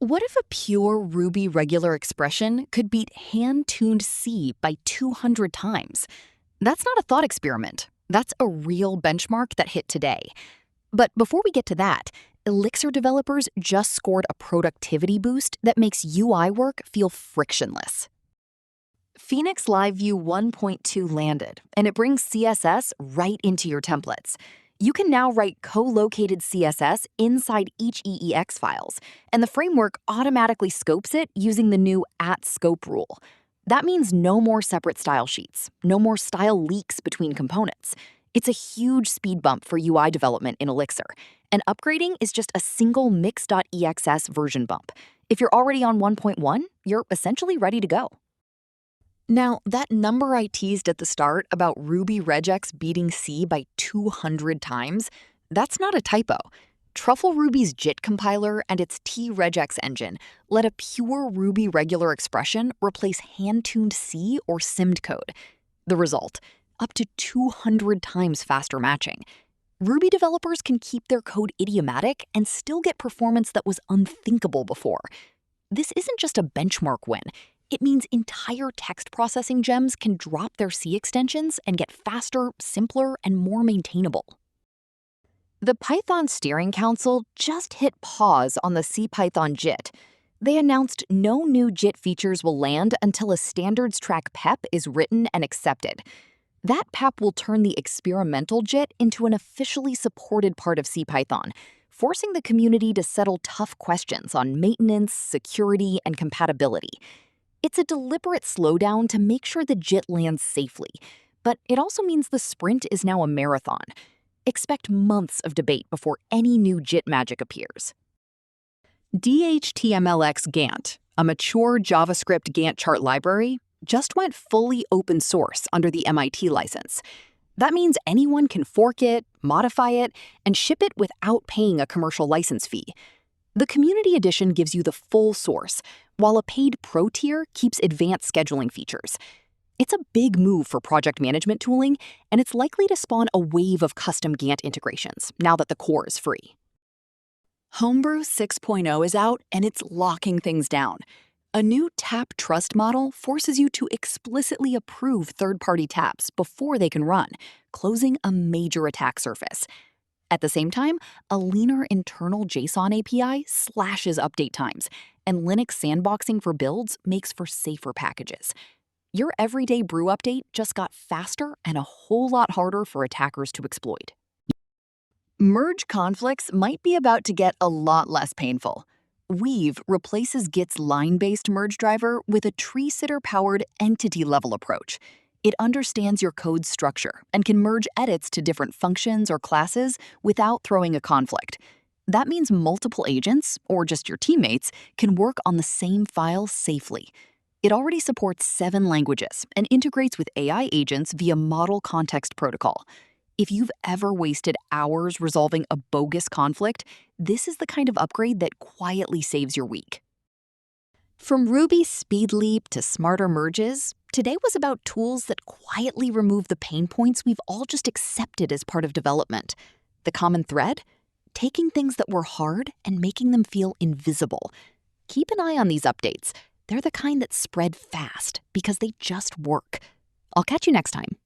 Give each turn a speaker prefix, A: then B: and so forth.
A: What if a pure Ruby regular expression could beat hand-tuned C by 200 times? That's not a thought experiment. That's a real benchmark that hit today. But before we get to that, Elixir developers just scored a productivity boost that makes UI work feel frictionless. Phoenix LiveView 1.2 landed, and it brings CSS right into your templates. You can now write co-located CSS inside each EEX files, and the framework automatically scopes it using the new @scope rule. That means no more separate style sheets, no more style leaks between components. It's a huge speed bump for UI development in Elixir, and upgrading is just a single mix.exs version bump. If you're already on 1.1, you're essentially ready to go. Now, that number I teased at the start about Ruby regex beating C by 200 times, that's not a typo. TruffleRuby's JIT compiler and its T-regex engine let a pure Ruby regular expression replace hand-tuned C or simmed code. The result? Up to 200 times faster matching. Ruby developers can keep their code idiomatic and still get performance that was unthinkable before. This isn't just a benchmark win. It means entire text processing gems can drop their C extensions and get faster, simpler, and more maintainable. The Python Steering Council just hit pause on the CPython JIT. They announced no new JIT features will land until a standards track PEP is written and accepted. That PEP will turn the experimental JIT into an officially supported part of CPython, forcing the community to settle tough questions on maintenance, security, and compatibility. It's a deliberate slowdown to make sure the JIT lands safely, but it also means the sprint is now a marathon. Expect months of debate before any new JIT magic appears. DHTMLX Gantt, a mature JavaScript Gantt chart library, just went fully open source under the MIT license. That means anyone can fork it, modify it, and ship it without paying a commercial license fee. The Community Edition gives you the full source, while a paid Pro tier keeps advanced scheduling features. It's a big move for project management tooling, and it's likely to spawn a wave of custom Gantt integrations now that the core is free. Homebrew 6.0 is out, and it's locking things down. A new tap trust model forces you to explicitly approve third-party taps before they can run, closing a major attack surface. At the same time, a leaner internal JSON API slashes update times, and Linux sandboxing for builds makes for safer packages. Your everyday brew update just got faster and a whole lot harder for attackers to exploit. Merge conflicts might be about to get a lot less painful. Weave replaces Git's line-based merge driver with a tree-sitter-powered entity-level approach. It understands your code's structure and can merge edits to different functions or classes without throwing a conflict. That means multiple agents, or just your teammates, can work on the same file safely. It already supports 7 languages and integrates with AI agents via Model Context Protocol. If you've ever wasted hours resolving a bogus conflict, this is the kind of upgrade that quietly saves your week. From Ruby's speed leap to smarter merges, today was about tools that quietly remove the pain points we've all just accepted as part of development. The common thread? Taking things that were hard and making them feel invisible. Keep an eye on these updates. They're the kind that spread fast because they just work. I'll catch you next time.